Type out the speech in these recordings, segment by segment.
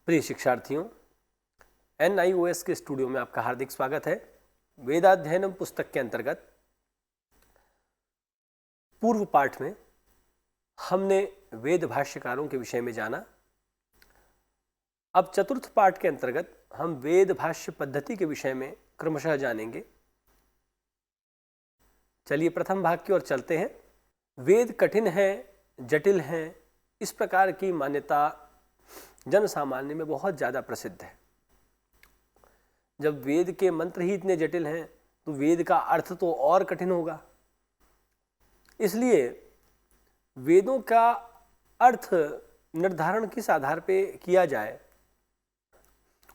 प्रिय शिक्षार्थियों, NIOS के स्टूडियो में आपका हार्दिक स्वागत है। वेदाध्ययनम पुस्तक के अंतर्गत पूर्व पाठ में हमने वेद भाष्यकारों के विषय में जाना। अब चतुर्थ पाठ के अंतर्गत हम वेद भाष्य पद्धति के विषय में क्रमशः जानेंगे। चलिए प्रथम भाग की ओर चलते हैं। वेद कठिन है, जटिल है, इस प्रकार की मान्यता जन सामान्य में बहुत ज़्यादा प्रसिद्ध है। जब वेद के मंत्र ही इतने जटिल हैं तो वेद का अर्थ तो और कठिन होगा। इसलिए वेदों का अर्थ निर्धारण किस आधार पे किया जाए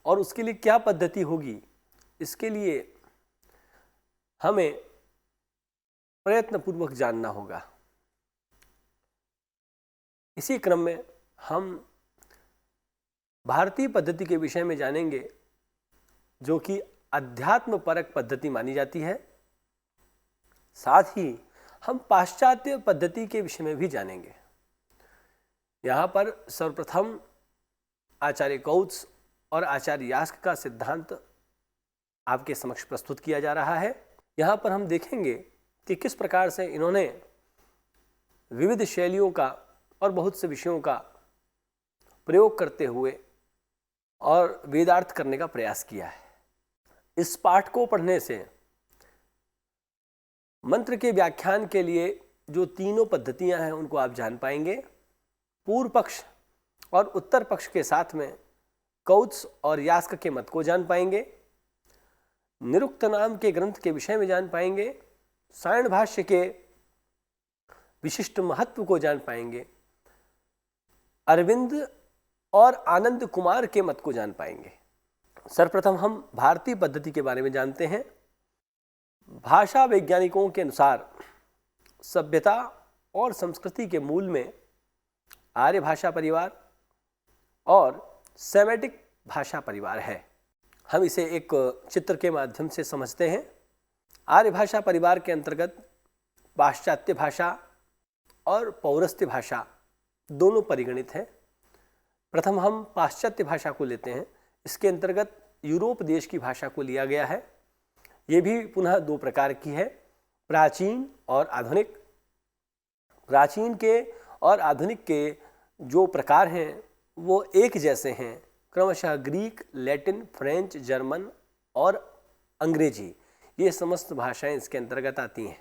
और उसके लिए क्या पद्धति होगी, इसके लिए हमें प्रयत्नपूर्वक जानना होगा। इसी क्रम में हम भारतीय पद्धति के विषय में जानेंगे, जो कि अध्यात्म परक पद्धति मानी जाती है। साथ ही हम पाश्चात्य पद्धति के विषय में भी जानेंगे। यहाँ पर सर्वप्रथम आचार्य कौत्स और आचार्य यास्क का सिद्धांत आपके समक्ष प्रस्तुत किया जा रहा है। यहाँ पर हम देखेंगे कि किस प्रकार से इन्होंने विविध शैलियों का और बहुत से विषयों का प्रयोग करते हुए और वेदार्थ करने का प्रयास किया है। इस पाठ को पढ़ने से मंत्र के व्याख्यान के लिए जो तीनों पद्धतियां हैं उनको आप जान पाएंगे। पूर्व पक्ष और उत्तर पक्ष के साथ में कौत्स और यास्क के मत को जान पाएंगे। निरुक्त नाम के ग्रंथ के विषय में जान पाएंगे। सायण भाष्य के विशिष्ट महत्व को जान पाएंगे। अरविंद और आनंद कुमार के मत को जान पाएंगे। सर्वप्रथम हम भारतीय पद्धति के बारे में जानते हैं। भाषा वैज्ञानिकों के अनुसार सभ्यता और संस्कृति के मूल में आर्य भाषा परिवार और सेमेटिक भाषा परिवार है। हम इसे एक चित्र के माध्यम से समझते हैं। आर्य भाषा परिवार के अंतर्गत पाश्चात्य भाषा और पौरस्त्य भाषा दोनों परिगणित हैं। प्रथम हम पाश्चात्य भाषा को लेते हैं। इसके अंतर्गत यूरोप देश की भाषा को लिया गया है। ये भी पुनः दो प्रकार की है, प्राचीन और आधुनिक। प्राचीन के और आधुनिक के जो प्रकार हैं वो एक जैसे हैं, क्रमशः ग्रीक, लैटिन, फ्रेंच, जर्मन और अंग्रेजी, ये समस्त भाषाएं इसके अंतर्गत आती हैं।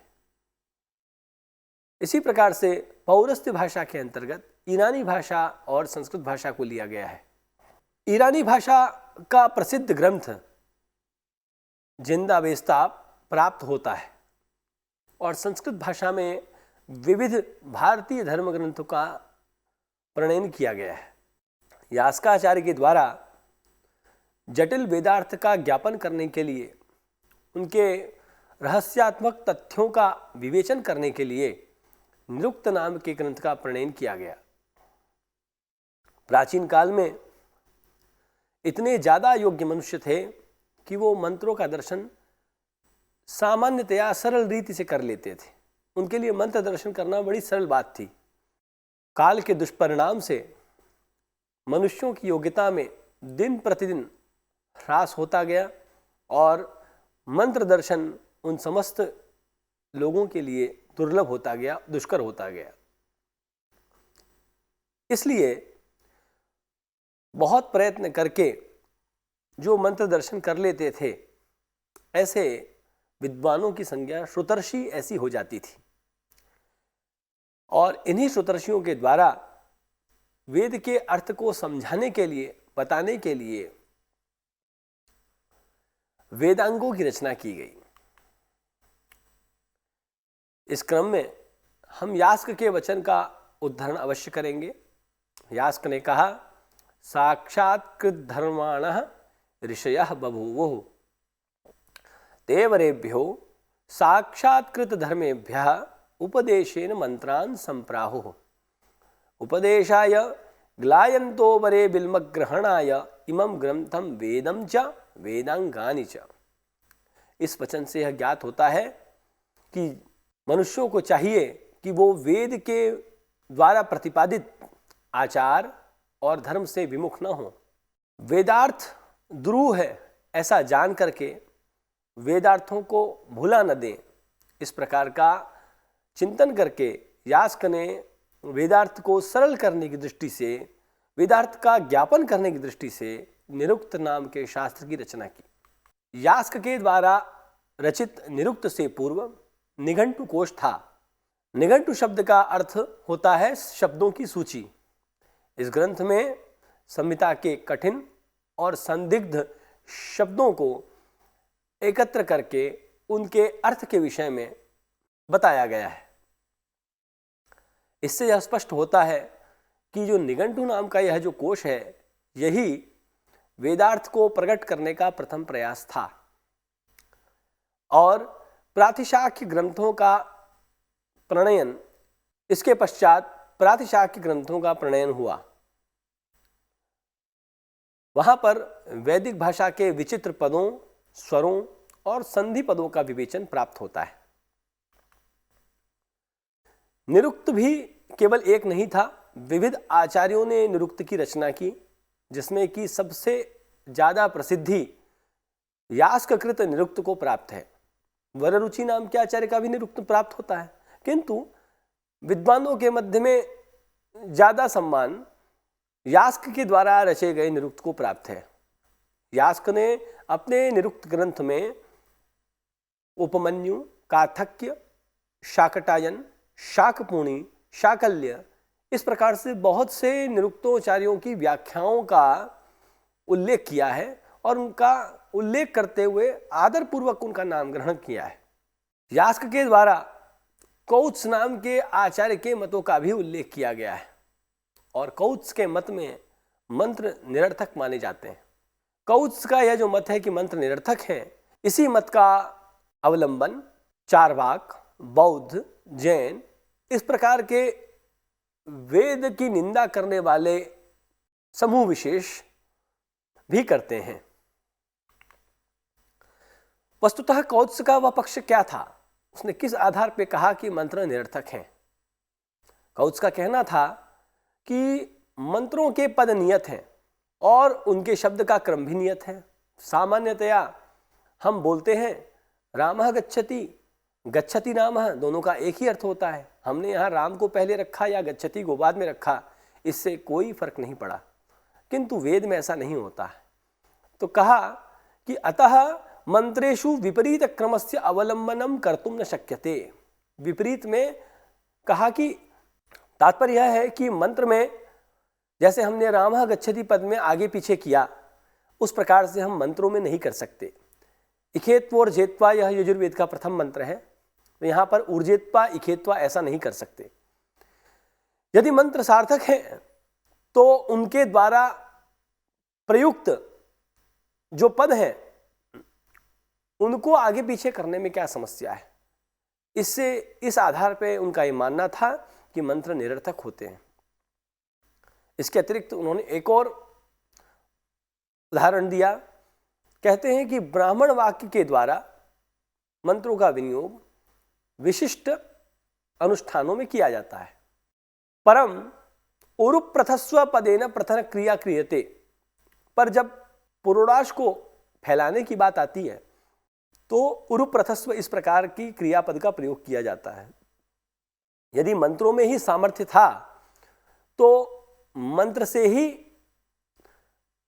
इसी प्रकार से पौरस्त्य भाषा के अंतर्गत ईरानी भाषा और संस्कृत भाषा को लिया गया है। ईरानी भाषा का प्रसिद्ध ग्रंथ जिंदावेस्ता प्राप्त होता है और संस्कृत भाषा में विविध भारतीय धर्म ग्रंथों का प्रणयन किया गया है। यास्काचार्य के द्वारा जटिल वेदार्थ का ज्ञापन करने के लिए, उनके रहस्यात्मक तथ्यों का विवेचन करने के लिए निरुक्त नाम के ग्रंथ का प्रणयन किया गया। प्राचीन काल में इतने ज़्यादा योग्य मनुष्य थे कि वो मंत्रों का दर्शन सामान्यतया सरल रीति से कर लेते थे। उनके लिए मंत्र दर्शन करना बड़ी सरल बात थी। काल के दुष्परिणाम से मनुष्यों की योग्यता में दिन प्रतिदिन ह्रास होता गया और मंत्र दर्शन उन समस्त लोगों के लिए दुर्लभ होता गया, दुष्कर होता गया। इसलिए बहुत प्रयत्न करके जो मंत्र दर्शन कर लेते थे, ऐसे विद्वानों की संज्ञा श्रुतर्षि ऐसी हो जाती थी और इन्हीं श्रुतर्षियों के द्वारा वेद के अर्थ को समझाने के लिए, बताने के लिए वेदांगों की रचना की गई। इस क्रम में हम यास्क के वचन का उद्धरण अवश्य करेंगे। यास्क ने कहा, साक्षात्कृत धर्माणः ऋषयः बभूवुः तेवरेभ्यो साक्षात्कृत धर्मेभ्यः उपदेशेन मंत्रान् संप्राहुः उपदेशाय ग्लायन्तो वरे बिल्मग्रहणाय इमं ग्रंथम वेदम च वेदांगानि च। इस वचन से यह ज्ञात होता है कि मनुष्यों को चाहिए कि वो वेद के द्वारा प्रतिपादित आचार और धर्म से विमुख न हो, वेदार्थ ध्रुव है ऐसा जान करके वेदार्थों को भुला न दें, इस प्रकार का चिंतन करके यास्क ने वेदार्थ को सरल करने की दृष्टि से, वेदार्थ का ज्ञापन करने की दृष्टि से निरुक्त नाम के शास्त्र की रचना की। यास्क के द्वारा रचित निरुक्त से पूर्व निघंटु कोश था। निघंटु शब्द का अर्थ होता है शब्दों की सूची। इस ग्रंथ में संहिता के कठिन और संदिग्ध शब्दों को एकत्र करके उनके अर्थ के विषय में बताया गया है। इससे यह स्पष्ट होता है कि जो निघंटु नाम का यह जो कोश है, यही वेदार्थ को प्रकट करने का प्रथम प्रयास था और प्रातिशाख्य ग्रंथों का प्रणयन, इसके पश्चात प्रातिशाख्य ग्रंथों का प्रणयन हुआ। वहां पर वैदिक भाषा के विचित्र पदों, स्वरों और संधि पदों का विवेचन प्राप्त होता है। निरुक्त भी केवल एक नहीं था, विविध आचार्यों ने निरुक्त की रचना की, जिसमें कि सबसे ज्यादा प्रसिद्धि यास्ककृत निरुक्त को प्राप्त है। वररुचि नाम के आचार्य का भी निरुक्त प्राप्त होता है, किंतु विद्वानों के मध्य में ज्यादा सम्मान यास्क के द्वारा रचे गए निरुक्त को प्राप्त है। यास्क ने अपने निरुक्त ग्रंथ में उपमन्यु, काथक्य, शाकटायन, शाकपूर्णी, शाकल्य, इस प्रकार से बहुत से निरुक्तोचार्यों की व्याख्याओं का उल्लेख किया है और उनका उल्लेख करते हुए आदरपूर्वक उनका नाम ग्रहण किया है। यास्क के द्वारा कौत्स नाम के आचार्य के मतों का भी उल्लेख किया गया है और कौत्स के मत में मंत्र निरर्थक माने जाते हैं। कौत्स का यह जो मत है कि मंत्र निरर्थक है, इसी मत का अवलंबन चारवाक, बौद्ध, जैन, इस प्रकार के वेद की निंदा करने वाले समूह विशेष भी करते हैं। वस्तुतः कौत्स का वह पक्ष क्या था? उसने किस आधार पर कहा कि मंत्र निरर्थक हैं? कौत्स का कहना था कि मंत्रों के पद नियत हैं और उनके शब्द का क्रम भी नियत है। सामान्यतया हम बोलते हैं रामः गच्छति, गच्छति रामः, दोनों का एक ही अर्थ होता है। हमने यहाँ राम को पहले रखा या गच्छति को बाद में रखा, इससे कोई फर्क नहीं पड़ा, किंतु वेद में ऐसा नहीं होता है। तो कहा कि अतः मंत्रेषु विपरीत क्रमस्य अवलंबनम कर्तुम न शक्यते। विपरीत में कहा कि तात्पर्य यह है कि मंत्र में जैसे हमने रामः गच्छति पद में आगे पीछे किया, उस प्रकार से हम मंत्रों में नहीं कर सकते। इखेत्व और जेत्वा, यह यजुर्वेद का प्रथम मंत्र है, तो यहाँ पर ऊर्जेत्वा इखेत्वा ऐसा नहीं कर सकते। यदि मंत्र सार्थक है तो उनके द्वारा प्रयुक्त जो पद हैं उनको आगे पीछे करने में क्या समस्या है? इससे इस आधार पे उनका ये मानना था कि मंत्र निरर्थक होते हैं। इसके अतिरिक्त उन्होंने एक और उदाहरण दिया। कहते हैं कि ब्राह्मण वाक्य के द्वारा मंत्रों का विनियोग विशिष्ट अनुष्ठानों में किया जाता है। परम उरुप्रथस्व पदेन प्रथन क्रिया क्रियते, पर जब पुरोडाश को फैलाने की बात आती है तो उरुप्रथस्व इस प्रकार की क्रियापद का प्रयोग किया जाता है। यदि मंत्रों में ही सामर्थ्य था तो मंत्र से ही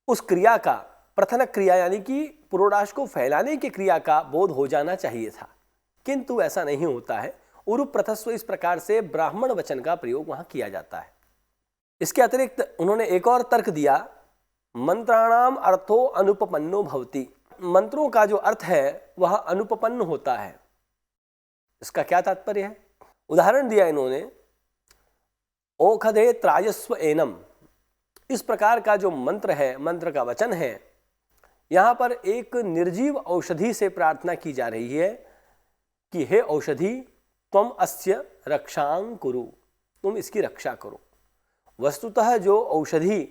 उस क्रिया का, प्रथन क्रिया यानी कि पुरोडाश को फैलाने की क्रिया का बोध हो जाना चाहिए था, किंतु ऐसा नहीं होता है। उरुप्रथस्व इस प्रकार से ब्राह्मण वचन का प्रयोग वहां किया जाता है। इसके अतिरिक्त उन्होंने एक और तर्क दिया, मंत्राणाम अर्थो अनुपपन्नो भवति। मंत्रों का जो अर्थ है वह अनुपपन्न होता है। इसका क्या तात्पर्य है? उदाहरण दिया इन्होंने, ओखधे त्रायस्व एनम, इस प्रकार का जो मंत्र है, मंत्र का वचन है, यहाँ पर एक निर्जीव औषधि से प्रार्थना की जा रही है कि हे औषधि त्वम अस्य रक्षां कुरु, तुम इसकी रक्षा करो। वस्तुतः जो औषधि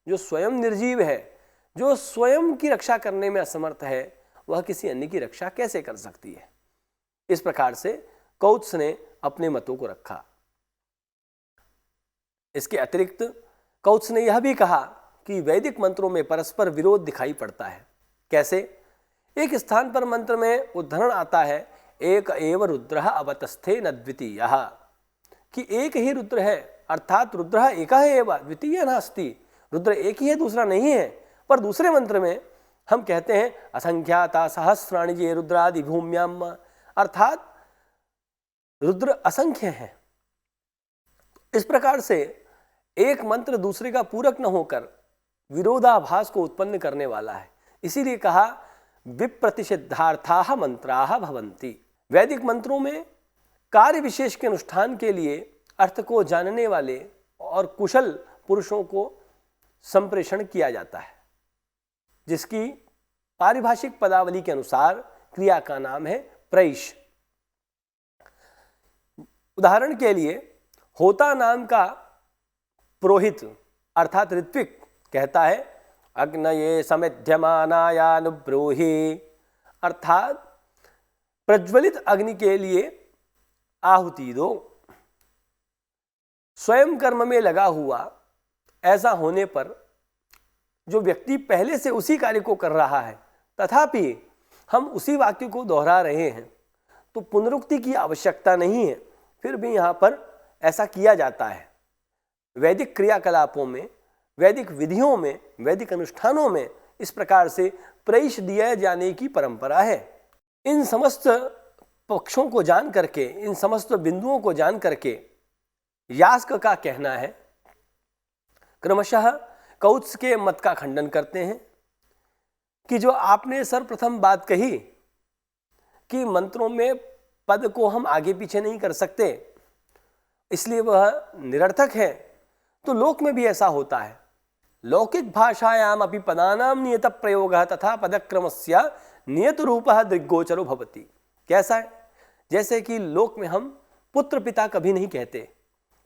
जो स्वयं निर्जीव है, जो स्वयं की रक्षा करने में असमर्थ है, वह किसी अन्य की रक्षा कैसे कर सकती है? इस प्रकार से कौत्स ने अपने मतों को रखा। इसके अतिरिक्त कौत्स ने यह भी कहा कि वैदिक मंत्रों में परस्पर विरोध दिखाई पड़ता है। कैसे? एक स्थान पर मंत्र में उद्धरण आता है, एक एव रुद्रः अवतस्थे न द्वितीयः, कि एक ही रुद्र है, अर्थात रुद्रः एकः एव द्वितीयः नास्ति, रुद्र एक ही है, दूसरा नहीं है। पर दूसरे मंत्र में हम कहते हैं असंख्याता सहस्राणि ये रुद्रादि भूम्याम, अर्थात रुद्र असंख्य है। इस प्रकार से एक मंत्र दूसरे का पूरक न होकर विरोधाभास को उत्पन्न करने वाला है। इसीलिए कहा विप्रतिषिद्धार्थाः मंत्राः भवन्ति। वैदिक मंत्रों में कार्य विशेष के अनुष्ठान के लिए अर्थ को जानने वाले और कुशल पुरुषों को संप्रेषण किया जाता है, जिसकी पारिभाषिक पदावली के अनुसार क्रिया का नाम है प्रैष। उदाहरण के लिए होता नाम का पुरोहित अर्थात ऋत्विक कहता है अग्नये समेध्यमानायानुब्रूहि, अर्थात प्रज्वलित अग्नि के लिए आहुति दो। स्वयं कर्म में लगा हुआ ऐसा होने पर जो व्यक्ति पहले से उसी कार्य को कर रहा है, तथापि हम उसी वाक्य को दोहरा रहे हैं, तो पुनरुक्ति की आवश्यकता नहीं है, फिर भी यहाँ पर ऐसा किया जाता है। वैदिक क्रियाकलापों में, वैदिक विधियों में, वैदिक अनुष्ठानों में इस प्रकार से प्रैष दिए जाने की परंपरा है। इन समस्त पक्षों को जान करके, इन समस्त बिंदुओं को जान करके यास्क का कहना है, क्रमशः कौत्स के मत का खंडन करते हैं कि जो आपने सर्वप्रथम बात कही कि मंत्रों में पद को हम आगे पीछे नहीं कर सकते, इसलिए वह निरर्थक है, तो लोक में भी ऐसा होता है। लौकिक भाषायाम अपि पदानाम नियत प्रयोगः तथा पदक्रमस्य नियत रूपः दृग्गोचरो भवति। कैसा है? जैसे कि लोक में हम पुत्र पिता कभी नहीं कहते,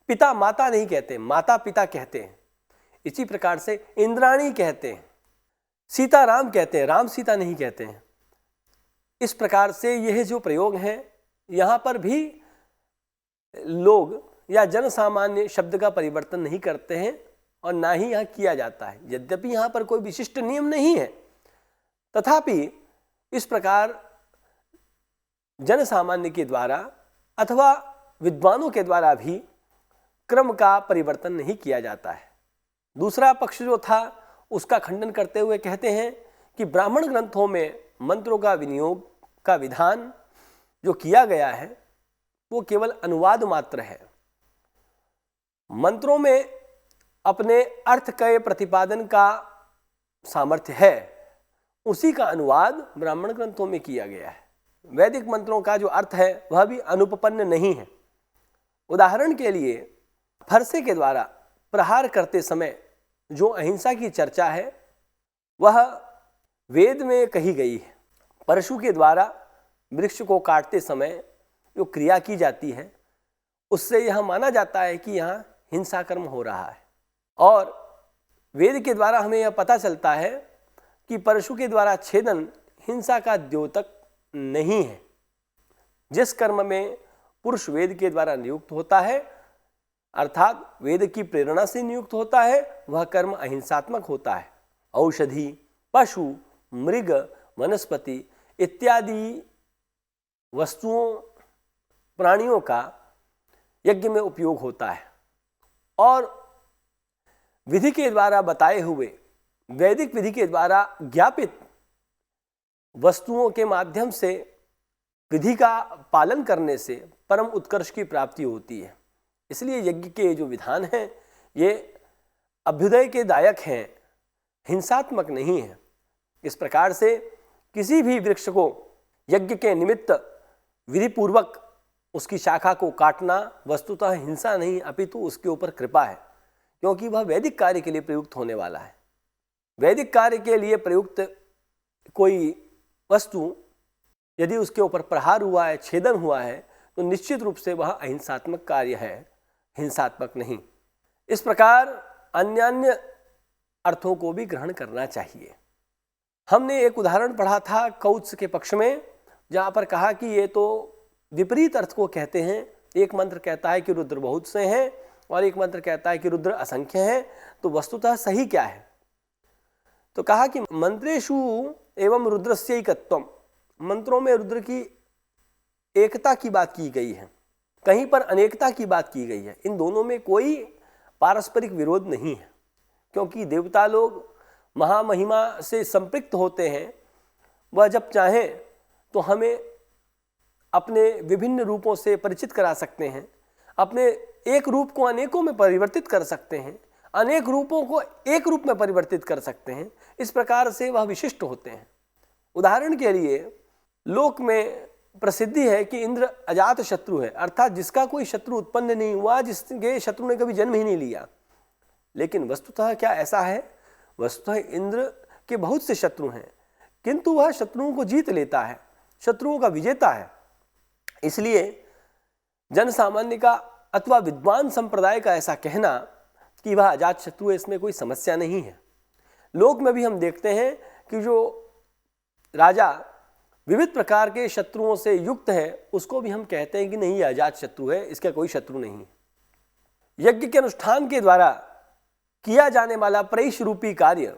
पिता माता नहीं कहते, माता पिता कहते हैं। इसी प्रकार से इंद्राणी कहते हैं, सीता राम कहते हैं, राम सीता नहीं कहते हैं। इस प्रकार से यह जो प्रयोग हैं, यहाँ पर भी लोग या जन सामान्य शब्द का परिवर्तन नहीं करते हैं और ना ही यहाँ किया जाता है। यद्यपि यहाँ पर कोई विशिष्ट नियम नहीं है, तथापि इस प्रकार जन सामान्य के द्वारा अथवा विद्वानों के द्वारा भी क्रम का परिवर्तन नहीं किया जाता है। दूसरा पक्ष जो था उसका खंडन करते हुए कहते हैं कि ब्राह्मण ग्रंथों में मंत्रों का विनियोग का विधान जो किया गया है वो केवल अनुवाद मात्र है। मंत्रों में अपने अर्थ के प्रतिपादन का सामर्थ्य है, उसी का अनुवाद ब्राह्मण ग्रंथों में किया गया है। वैदिक मंत्रों का जो अर्थ है वह भी अनुपपन्न नहीं है। उदाहरण के लिए फरसे के द्वारा प्रहार करते समय जो अहिंसा की चर्चा है वह वेद में कही गई है। परशु के द्वारा वृक्ष को काटते समय जो क्रिया की जाती है उससे यह माना जाता है कि यहाँ हिंसा कर्म हो रहा है। और वेद के द्वारा हमें यह पता चलता है कि परशु के द्वारा छेदन हिंसा का द्योतक नहीं है। जिस कर्म में पुरुष वेद के द्वारा नियुक्त होता है अर्थात वेद की प्रेरणा से नियुक्त होता है, वह कर्म अहिंसात्मक होता है। औषधि, पशु, मृग, वनस्पति इत्यादि वस्तुओं, प्राणियों का यज्ञ में उपयोग होता है और विधि के द्वारा बताए हुए, वैदिक विधि के द्वारा ज्ञापित वस्तुओं के माध्यम से विधि का पालन करने से परम उत्कर्ष की प्राप्ति होती है। इसलिए यज्ञ के जो विधान हैं ये अभ्युदय के दायक हैं, हिंसात्मक नहीं है। इस प्रकार से किसी भी वृक्ष को यज्ञ के निमित्त विधि पूर्वक उसकी शाखा को काटना वस्तुतः हिंसा नहीं अपितु उसके ऊपर कृपा है, क्योंकि वह वैदिक कार्य के लिए प्रयुक्त होने वाला है। वैदिक कार्य के लिए प्रयुक्त कोई वस्तु यदि उसके ऊपर प्रहार हुआ है, छेदन हुआ है, तो निश्चित रूप से वह अहिंसात्मक कार्य है, हिंसात्मक नहीं। इस प्रकार अन्य अर्थों को भी ग्रहण करना चाहिए। हमने एक उदाहरण पढ़ा था कौत्स के पक्ष में, जहाँ पर कहा कि ये तो विपरीत अर्थ को कहते हैं। एक मंत्र कहता है कि रुद्र बहुत से हैं और एक मंत्र कहता है कि रुद्र असंख्य हैं। तो वस्तुतः सही क्या है? तो कहा कि मंत्रेषु एवं रुद्रस्यैकत्वम, मंत्रों में रुद्र की एकता की बात की गई है, कहीं पर अनेकता की बात की गई है। इन दोनों में कोई पारस्परिक विरोध नहीं है, क्योंकि देवता लोग महामहिमा से संपृक्त होते हैं। वह जब चाहें तो हमें अपने विभिन्न रूपों से परिचित करा सकते हैं, अपने एक रूप को अनेकों में परिवर्तित कर सकते हैं, अनेक रूपों को एक रूप में परिवर्तित कर सकते हैं। इस प्रकार से वह विशिष्ट होते हैं। उदाहरण के लिए लोक में प्रसिद्धि है कि इंद्र अजात शत्रु है, अर्थात जिसका कोई शत्रु उत्पन्न नहीं हुआ, जिसके शत्रु ने कभी जन्म ही नहीं लिया। लेकिन वस्तुतः क्या ऐसा है? वस्तुतः इंद्र के बहुत से शत्रु हैं, किंतु वह शत्रुओं को जीत लेता है, शत्रुओं का विजेता है। इसलिए जन सामान्य का अथवा विद्वान संप्रदाय का ऐसा कहना कि वह अजात शत्रु है, इसमें कोई समस्या नहीं है। लोक में भी हम देखते हैं कि जो राजा विविध प्रकार के शत्रुओं से युक्त है, उसको भी हम कहते हैं कि नहीं, यह अजात शत्रु है, इसका कोई शत्रु नहीं। यज्ञ के अनुष्ठान के द्वारा किया जाने वाला प्रैष रूपी कार्य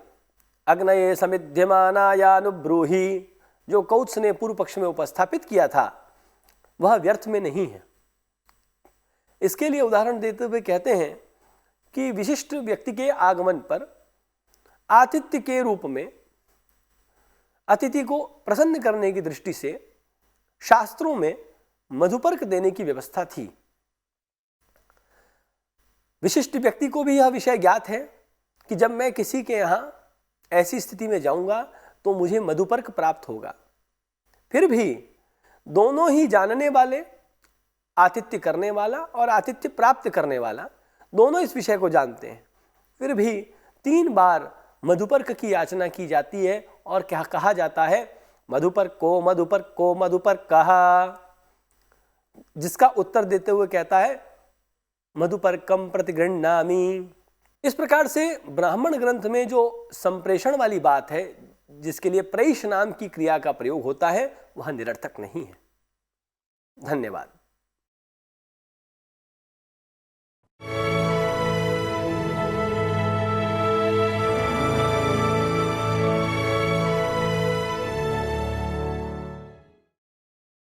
अग्नये समिध्यमानायानुब्रूहि, जो कौत्स ने पूर्व पक्ष में उपस्थापित किया था, वह व्यर्थ में नहीं है। इसके लिए उदाहरण देते हुए कहते हैं कि विशिष्ट व्यक्ति के आगमन पर आतिथ्य के रूप में अतिथि को प्रसन्न करने की दृष्टि से शास्त्रों में मधुपर्क देने की व्यवस्था थी। विशिष्ट व्यक्ति को भी यह विषय ज्ञात है कि जब मैं किसी के यहाँ ऐसी स्थिति में जाऊंगा तो मुझे मधुपर्क प्राप्त होगा। फिर भी दोनों ही जानने वाले, आतिथ्य करने वाला और आतिथ्य प्राप्त करने वाला, दोनों इस विषय को जानते हैं। फिर भी 3 बार मधुपर्क की याचना की जाती है और क्या कहा जाता है? मधुपर्क को, मधुपर्क को, मधुपर्क कहा। जिसका उत्तर देते हुए कहता है मधुपर्कम प्रतिगृह्णामि। इस प्रकार से ब्राह्मण ग्रंथ में जो संप्रेषण वाली बात है, जिसके लिए प्रैष नाम की क्रिया का प्रयोग होता है, वह निरर्थक नहीं है। धन्यवाद।